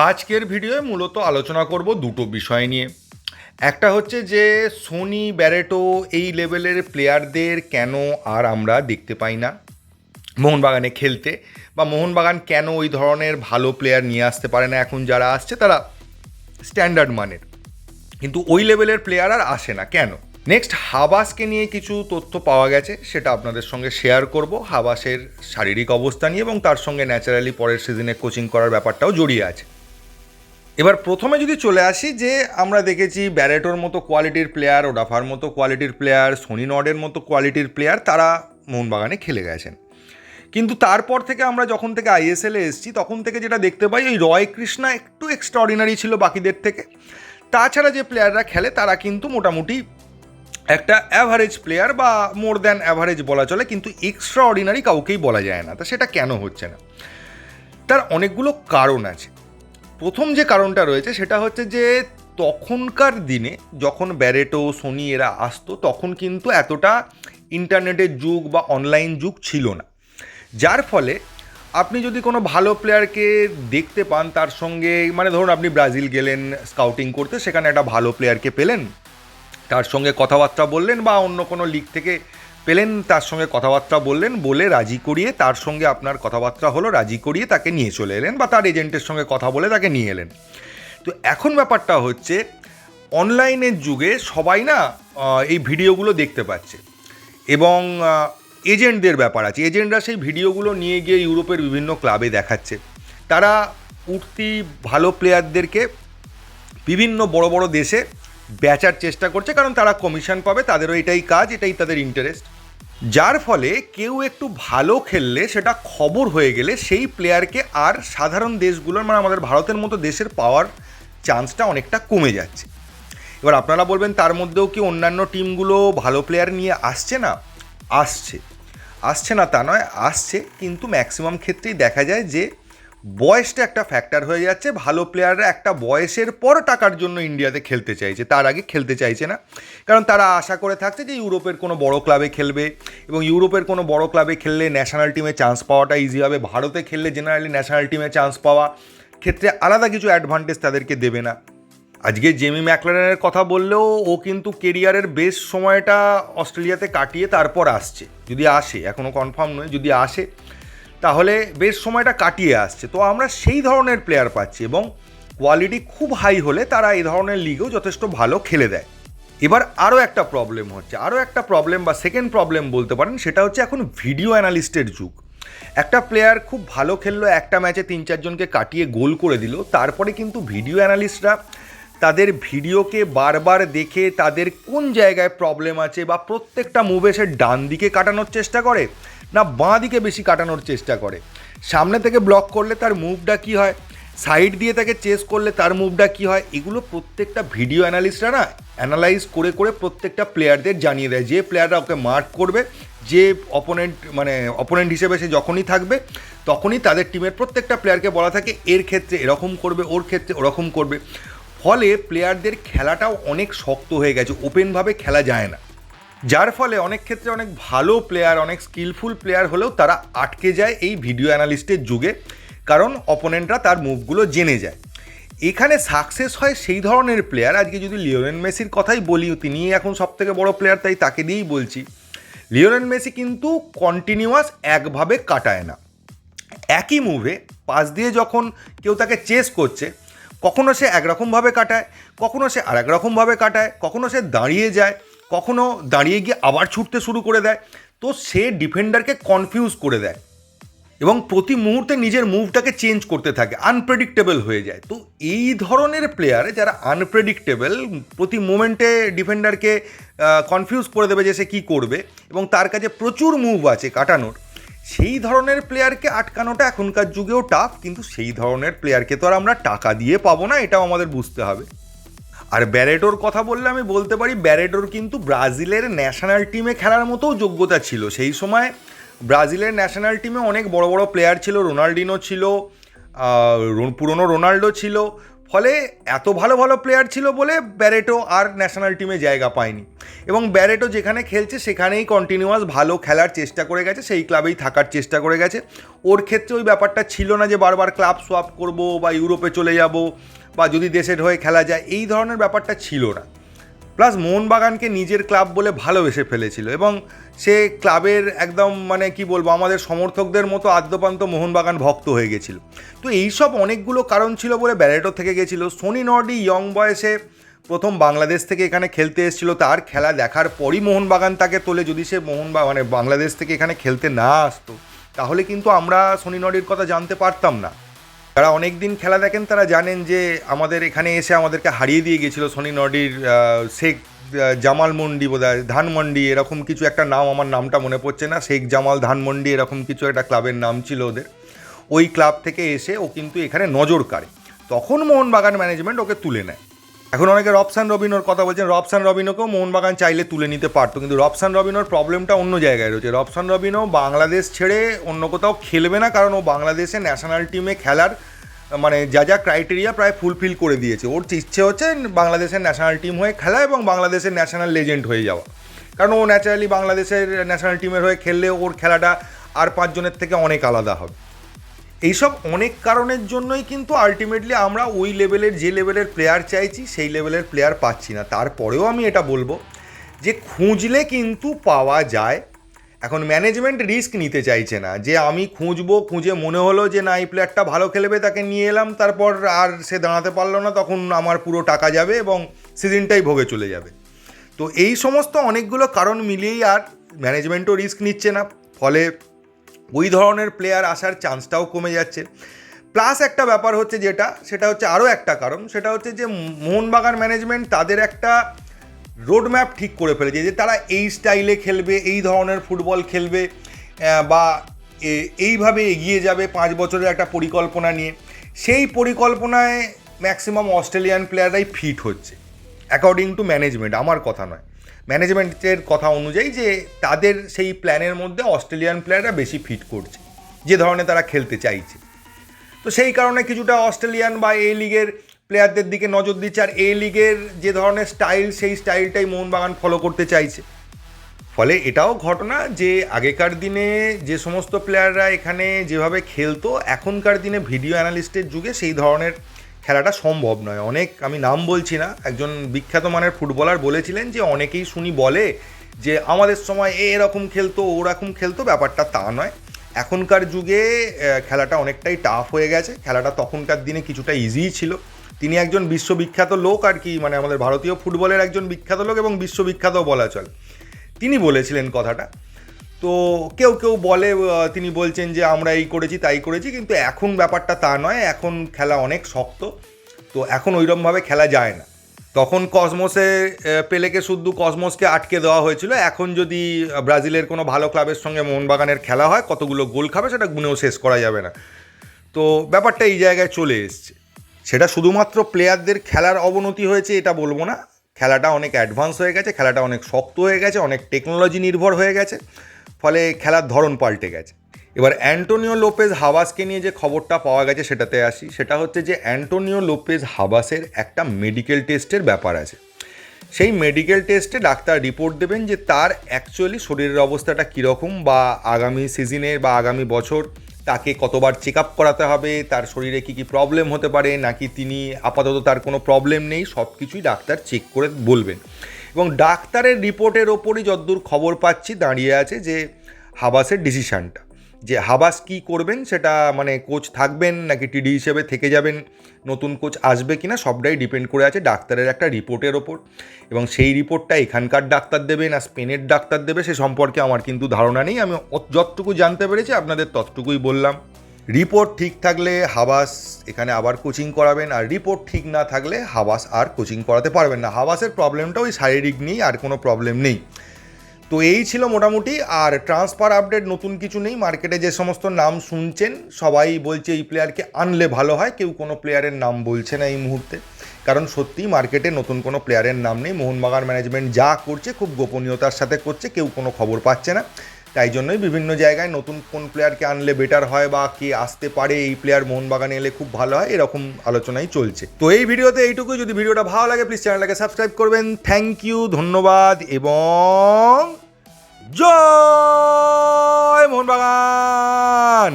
আজকের ভিডিওয়ে মূলত আলোচনা করব দুটো বিষয় নিয়ে। একটা হচ্ছে যে সোনি ব্যারেটো এই লেভেলের প্লেয়ারদের কেন আর আমরা দেখতে পাই না মোহনবাগানে খেলতে, বা মোহনবাগান কেন ওই ধরনের ভালো প্লেয়ার নিয়ে আসতে পারে না। এখন যারা আসছে তারা স্ট্যান্ডার্ড মানের, কিন্তু ওই লেভেলের প্লেয়ার আর আসে না কেন। নেক্সট, হাবাসকে নিয়ে কিছু তথ্য পাওয়া গেছে, সেটা আপনাদের সঙ্গে শেয়ার করব। হাবাসের শারীরিক অবস্থা নিয়ে এবং তার সঙ্গে ন্যাচারালি পরের সিজনে কোচিং করার ব্যাপারটাও জড়িয়ে আছে। এবার প্রথমে যদি চলে আসি, যে আমরা দেখেছি ব্যারেটোর মতো কোয়ালিটির প্লেয়ার, ওডাফার মতো কোয়ালিটির প্লেয়ার, সোনি নর্ডের মতো কোয়ালিটির প্লেয়ার তারা মোহনবাগানে খেলে গেছেন। কিন্তু তারপর থেকে আমরা যখন থেকে আইএসএলে এসেছি তখন থেকে যেটা দেখতে পাই, ওই রয় কৃষ্ণা একটু এক্সট্রাঅর্ডিনারি ছিল বাকিদের থেকে। তাছাড়া যে প্লেয়াররা খেলে তারা কিন্তু মোটামুটি একটা অ্যাভারেজ প্লেয়ার বা মোর দ্যান অ্যাভারেজ বলা চলে, কিন্তু এক্সট্রাঅর্ডিনারি কাউকেই বলা যায় না। তা সেটা কেন হচ্ছে না, তার অনেকগুলো কারণ আছে। প্রথম যে কারণটা রয়েছে সেটা হচ্ছে যে তখনকার দিনে যখন ব্যারেটো সোনি এরা আসতো তখন কিন্তু এতটা ইন্টারনেটের যুগ বা অনলাইন যুগ ছিল না, যার ফলে আপনি যদি কোনো ভালো প্লেয়ারকে দেখতে পান তার সঙ্গে, মানে ধরুন আপনি ব্রাজিল গেলেন স্কাউটিং করতে, সেখানে একটা ভালো প্লেয়ারকে পেলেন, তার সঙ্গে কথাবার্তা বললেন, বা অন্য কোনো লিগ থেকে পেলেন তার সঙ্গে কথাবার্তা বললেন, বলে রাজি করিয়ে তার সঙ্গে আপনার কথাবার্তা হলো, রাজি করিয়ে তাকে নিয়ে চলে এলেন, বা তার এজেন্টের সঙ্গে কথা বলে তাকে নিয়ে এলেন। তো এখন ব্যাপারটা হচ্ছে অনলাইনের যুগে সবাই না এই ভিডিওগুলো দেখতে পাচ্ছে, এবং এজেন্টদের ব্যাপার আছে। এজেন্টরা সেই ভিডিওগুলো নিয়ে গিয়ে ইউরোপের বিভিন্ন ক্লাবে দেখাচ্ছে। তারা উঠতি ভালো প্লেয়ারদেরকে বিভিন্ন বড় বড় দেশে বেচার চেষ্টা করছে, কারণ তারা কমিশন পাবে, তাদেরও এটাই কাজ, এটাই তাদের ইন্টারেস্ট। যার ফলে কেউ একটু ভালো খেললে সেটা খবর হয়ে গেলে সেই প্লেয়ারকে আর সাধারণ দেশগুলোর, মানে আমাদের ভারতের মতো দেশের পাওয়ার চান্সটা অনেকটা কমে যাচ্ছে। এবার আপনারা বলবেন তার মধ্যেও কি অন্যান্য টিমগুলো ভালো প্লেয়ার নিয়ে আসছে না? আসছে, আসছে না তা নয়, আসছে, কিন্তু ম্যাক্সিমাম ক্ষেত্রেই দেখা যায় যে বয়সটা একটা ফ্যাক্টর হয়ে যাচ্ছে। ভালো প্লেয়াররা একটা বয়সের পর টাকার জন্য ইন্ডিয়াতে খেলতে চাইছে, তার আগে খেলতে চাইছে না, কারণ তারা আশা করে থাকছে যে ইউরোপের কোনো বড় ক্লাবে খেলবে, এবং ইউরোপের কোনো বড় ক্লাবে খেললে ন্যাশনাল টিমে চান্স পাওয়াটা ইজি হবে। ভারতে খেললে জেনারেলি ন্যাশনাল টিমে চান্স পাওয়া ক্ষেত্রে আলাদা কিছু অ্যাডভান্টেজ তাদেরকে দেবে না। আজকে জেমি ম্যাকলারেনের কথা বললেও ও কিন্তু কেরিয়ারের বেশ সময়টা অস্ট্রেলিয়াতে কাটিয়ে তারপর আসছে, যদি আসে, এখনও কনফার্ম নয়, যদি আসে তাহলে বেশ সময়টা কাটিয়ে আসছে। তো আমরা সেই ধরনের প্লেয়ার পাচ্ছি, এবং কোয়ালিটি খুব হাই হলে তারা এই ধরনের লিগেও যথেষ্ট ভালো খেলে দেয়। এবার আরও একটা প্রবলেম হচ্ছে, আরও একটা প্রবলেম বা সেকেন্ড প্রবলেম বলতে পারেন, সেটা হচ্ছে এখন ভিডিও অ্যানালিস্টের যুগ। একটা প্লেয়ার খুব ভালো খেললো, একটা ম্যাচে 3-4 জনকে কাটিয়ে গোল করে দিল, তারপরে কিন্তু ভিডিও অ্যানালিস্টরা তাদের ভিডিওকে বারবার দেখে তাদের কোন জায়গায় প্রবলেম আছে, বা প্রত্যেকটা মুভে সে ডান দিকে কাটানোর চেষ্টা করে না বাঁ দিকে বেশি কাটানোর চেষ্টা করে, সামনে থেকে ব্লক করলে তার মুভটা কী হয়, সাইড দিয়ে তাকে চেস করলে তার মুভটা কী হয়, এগুলো প্রত্যেকটা ভিডিও অ্যানালিস্টরা না অ্যানালাইজ করে করে প্রত্যেকটা প্লেয়ারদের জানিয়ে দেয়। যে প্লেয়াররা ওকে মার্ক করবে, যে অপোনেন্ট হিসেবে সে যখনই থাকবে তখনই তাদের টিমের প্রত্যেকটা প্লেয়ারকে বলা থাকে এর ক্ষেত্রে এরকম করবে, ওর ক্ষেত্রে ওরকম করবে। ফলে প্লেয়ারদের খেলাটাও অনেক শক্ত হয়ে গেছে, ওপেনভাবে খেলা যায় না, যার ফলে অনেক ক্ষেত্রে অনেক ভালো প্লেয়ার, অনেক স্কিলফুল প্লেয়ার হলেও তারা আটকে যায় এই ভিডিও অ্যানালিস্টের যুগে, কারণ অপোনেন্টরা তার মুভগুলো জেনে যায়। এখানে সাকসেস হয় সেই ধরনের প্লেয়ার, আজকে যদি লিওনেল মেসির কথাই বলি, তিনি এখন সবথেকে বড় প্লেয়ার, তাই তাকে দিয়েই বলছি। লিওনেল মেসি কিন্তু কন্টিনিউয়াস একভাবে কাটায় না, একই মুভে পাস দিয়ে যখন কেউ তাকে চেস করছে, কখনো সে একরকমভাবে কাটায়, কখনো সে আর একরকমভাবে কাটায়, কখনো সে দাঁড়িয়ে যায়, কখনো দাঁড়িয়ে গিয়ে আবার ছুটতে শুরু করে দেয়। তো সে ডিফেন্ডারকে কনফিউজ করে দেয়, এবং প্রতি মুহূর্তে নিজের মুভটাকে চেঞ্জ করতে থাকে, আনপ্রেডিক্টেবল হয়ে যায়। তো এই ধরনের প্লেয়ার যারা আনপ্রেডিক্টেবল, প্রতি মোমেন্টে ডিফেন্ডারকে কনফিউজ করে দেবে যে সে কী করবে, এবং তার কাছে প্রচুর মুভ আছে কাটানোর, সেই ধরনের প্লেয়ারকে আটকানোটা এখনকার যুগেও টাফ। কিন্তু সেই ধরনের প্লেয়ারকে তো আর আমরা টাকা দিয়ে পাবো না, এটাও আমাদের বুঝতে হবে। আর ব্যারেটোর কথা বললে আমি বলতে পারি, ব্যারেটোর কিন্তু ব্রাজিলের ন্যাশনাল টিমে খেলার মতোও যোগ্যতা ছিল। সেই সময় ব্রাজিলের ন্যাশনাল টিমে অনেক বড় বড় প্লেয়ার ছিল, রোনাল্ডিনো ছিল, পুরনো রোনাল্ডো ছিল, ফলে এত ভালো ভালো প্লেয়ার ছিল বলে ব্যারেটো আর ন্যাশনাল টিমে জায়গা পায়নি। এবং ব্যারেটো যেখানে খেলছে সেখানেই কন্টিনিউয়াস ভালো খেলার চেষ্টা করে গেছে, সেই ক্লাবেই থাকার চেষ্টা করে গেছে। ওর ক্ষেত্রে ওই ব্যাপারটা ছিল না যে বারবার ক্লাব সোয়াপ করব বা ইউরোপে চলে যাব বা যদি দেশের হয়ে খেলা যায়, এই ধরনের ব্যাপারটা ছিল না। প্লাস মোহনবাগানকে নিজের ক্লাব বলে ভালোবেসে ফেলেছিল এবং সে ক্লাবের একদম মানে কি বলবো, আমাদের সমর্থকদের মতো আদ্যপান্ত মোহনবাগান ভক্ত হয়ে গেছিল। তো এইসব অনেকগুলো কারণ ছিল বলে ব্যারেটো থেকে গেছিল। সনি নর্ডি ইয়ং বয়সে প্রথম বাংলাদেশ থেকে এখানে খেলতে এসেছিল, তার খেলা দেখার পরই মোহনবাগান তাকে তোলে। যদি সে মানে বাংলাদেশ থেকে এখানে খেলতে না আসতো তাহলে কিন্তু আমরা সনি নর্ডির কথা জানতে পারতাম না। যারা অনেক দিন খেলা দেখেন তারা জানেন যে আমাদের এখানে এসে আমাদেরকে হারিয়ে দিয়ে গেছিলো সনি নর্ডির শেখ জামাল মন্ডি, বোধহয় ধানমন্ডি, এরকম কিছু একটা নাম, আমার নামটা মনে পড়ছে না, শেখ জামাল ধানমন্ডি এরকম কিছু একটা ক্লাবের নাম ছিল ওদের। ওই ক্লাব থেকে এসে ও কিন্তু এখানে নজর কাড়ে, তখন মোহনবাগান ম্যানেজমেন্ট ওকে তুলে নেয়। এখন অনেকে রবসান রবিনোর কথা বলছেন, রবসান রবিনোকেও মোহনবাগান চাইলে তুলে নিতে পারতো, কিন্তু রবসান রবিনোর প্রবলেমটা অন্য জায়গায় রয়েছে। রবসান রবিনো বাংলাদেশ ছেড়ে অন্য কোথাও খেলবে না, কারণ ও বাংলাদেশে ন্যাশনাল টিমে খেলার মানে যা যা ক্রাইটেরিয়া প্রায় ফুলফিল করে দিয়েছে। ওর ইচ্ছে হচ্ছে বাংলাদেশের ন্যাশনাল টিম হয়ে খেলা এবং বাংলাদেশের ন্যাশনাল লেজেন্ড হয়ে যাওয়া, কারণ ও ন্যাচারালি বাংলাদেশের ন্যাশনাল টিমের হয়ে খেললে ওর খেলাটা আর 5 জনের থেকে অনেক আলাদা হবে। এইসব অনেক কারণের জন্যই কিন্তু আলটিমেটলি আমরা ওই লেভেলের, যে লেভেলের প্লেয়ার চাইছি সেই লেভেলের প্লেয়ার পাচ্ছি না। তারপরেও আমি এটা বলবো যে খুঁজলে কিন্তু পাওয়া যায়। এখন ম্যানেজমেন্ট রিস্ক নিতে চাইছে না যে আমি খুঁজবো, খুঁজে মনে হলো যে না এই প্লেয়ারটা ভালো খেলবে, তাকে নিয়ে এলাম, তারপর আর সে দাঁড়াতে পারলো না, তখন আমার পুরো টাকা যাবে এবং সিজনটাই ভোগে চলে যাবে। তো এই সমস্ত অনেকগুলো কারণ মিলিয়েই আর ম্যানেজমেন্টও রিস্ক নিচ্ছে না, ফলে ওই ধরনের প্লেয়ার আসার চান্সটাও কমে যাচ্ছে। প্লাস একটা ব্যাপার হচ্ছে সেটা হচ্ছে আরও একটা কারণ, সেটা হচ্ছে যে মোহনবাগান ম্যানেজমেন্ট তাদের একটা রোড ম্যাপ ঠিক করে ফেলেছে যে তারা এই স্টাইলে খেলবে, এই ধরনের ফুটবল খেলবে বা এইভাবে এগিয়ে যাবে 5 বছরের একটা পরিকল্পনা নিয়ে। সেই পরিকল্পনায় ম্যাক্সিমাম অস্ট্রেলিয়ান প্লেয়াররাই ফিট হচ্ছে অ্যাকর্ডিং টু ম্যানেজমেন্ট, আমার কথা নয়, ম্যানেজমেন্টের কথা অনুযায়ী যে তাদের সেই প্ল্যানের মধ্যে অস্ট্রেলিয়ান প্লেয়াররা বেশি ফিট করছে যে ধরনের তারা খেলতে চাইছে। তো সেই কারণে কিছুটা অস্ট্রেলিয়ান বা এ লিগের প্লেয়ারদের দিকে নজর দিচ্ছে, আর এ লিগের যে ধরনের স্টাইল সেই স্টাইলটাই মোহনবাগান ফলো করতে চাইছে। ফলে এটাও ঘটনা যে আগেকার দিনে যে সমস্ত প্লেয়াররা এখানে যেভাবে খেলতো, এখনকার দিনে ভিডিও অ্যানালিস্টের যুগে সেই ধরনের খেলাটা সম্ভব নয়। অনেক, আমি নাম বলছি না, একজন বিখ্যাত মানের ফুটবলার বলেছিলেন যে অনেকেই শুনি বলে যে আমাদের সময় এরকম খেলতো ওরকম খেলতো, ব্যাপারটা তা নয়। এখনকার যুগে খেলাটা অনেকটাই টাফ হয়ে গেছে, খেলাটা তখনকার দিনে কিছুটা ইজিই ছিল। তিনি একজন বিশ্ববিখ্যাত লোক আর কি, মানে আমাদের ভারতীয় ফুটবলের একজন বিখ্যাত লোক এবং বিশ্ববিখ্যাত বলা চলে, তিনি বলেছিলেন কথাটা। তো কেউ কেউ বলে, তিনি বলছেন যে আমরা এই করেছি তাই করেছি, কিন্তু এখন ব্যাপারটা তা নয়, এখন খেলা অনেক শক্ত, তো এখন ওইরকমভাবে খেলা যায় না। তখন কসমোসে পেলেকে শুধু কসমোসকে আটকে দেওয়া হয়েছিল, এখন যদি ব্রাজিলের কোনো ভালো ক্লাবের সঙ্গে মোহনবাগানের খেলা হয় কতগুলো গোল খাবে সেটা গুনেও শেষ করা যাবে না। তো ব্যাপারটা এই জায়গায় চলে এসছে। সেটা শুধুমাত্র প্লেয়ারদের খেলার অবনতি হয়েছে এটা বলবো না, খেলাটা অনেক অ্যাডভান্স হয়ে গেছে, খেলাটা অনেক শক্ত হয়ে গেছে, অনেক টেকনোলজি নির্ভর হয়ে গেছে, ফলে খেলার ধরন পাল্টে গেছে। এবার অ্যান্টোনিও লোপেজ হাবাসকে নিয়ে যে খবরটা পাওয়া গেছে সেটাতে আসি। সেটা হচ্ছে যে অ্যান্টোনিও লোপেজ হাবাসের একটা মেডিকেল টেস্টের ব্যাপার আছে। সেই মেডিকেল টেস্টে ডাক্তার রিপোর্ট দেবেন যে তার অ্যাকচুয়ালি শরীরের অবস্থাটা কীরকম, বা আগামী সিজনে বা আগামী বছর তাকে কতবার চেক আপ করাতে হবে, তার শরীরে কী কী প্রবলেম হতে পারে, নাকি তিনি আপাতত তার কোনো প্রবলেম নেই, সব কিছুই ডাক্তার চেক করে বলবেন। এবং ডাক্তারের রিপোর্টের ওপরই যতদূর খবর পাচ্ছি দাঁড়িয়ে আছে যে হাবাসের ডিসিশানটা, যে হাবাস কী করবেন সেটা, মানে কোচ থাকবেন নাকি টিডি হিসেবে থেকে যাবেন, নতুন কোচ আসবে কিনা, সবটাই ডিপেন্ড করে আছে ডাক্তারের একটা রিপোর্টের ওপর। এবং সেই রিপোর্টটা এখানকার ডাক্তার দেবে না স্পেনের ডাক্তার দেবে সে সম্পর্কে আমার কিন্তু ধারণা নেই। আমি যতটুকু জানতে পেরেছি আপনাদের ততটুকুই বললাম। রিপোর্ট ঠিক থাকলে হাবাস এখানে আবার কোচিং করাবেন, আর রিপোর্ট ঠিক না থাকলে হাবাস আর কোচিং করাতে পারবেন না। হাবাসের প্রবলেমটা ওই শারীরিক নিয়েই, আর কোনো প্রবলেম নেই। তো এই ছিল মোটামুটি। আর ট্রান্সফার আপডেট নতুন কিছু নেই, মার্কেটে যে সমস্ত নাম শুনছেন সবাই বলছে এই প্লেয়ারকে আনলে ভালো হয়, কেউ কোনো প্লেয়ারের নাম বলছে না এই মুহূর্তে, কারণ সত্যিই মার্কেটে নতুন কোনো প্লেয়ারের নাম নেই। মোহনবাগান ম্যানেজমেন্ট যা করছে খুব গোপনীয়তার সাথে করছে, কেউ কোনো খবর পাচ্ছে না। তাই জন্যই বিভিন্ন জায়গায় নতুন কোন প্লেয়ারকে আনলে বেটার হয় বা কে আসতে পারে, এই প্লেয়ার মোহনবাগানে এলে খুব ভালো হয়, এরকম আলোচনাই চলছে। তো এই ভিডিওতে এইটুকুই। যদি ভিডিওটা ভালো লাগে প্লিজ চ্যানেলটাকে সাবস্ক্রাইব করবেন। থ্যাংক ইউ, ধন্যবাদ এবং জয় মোহনবাগান।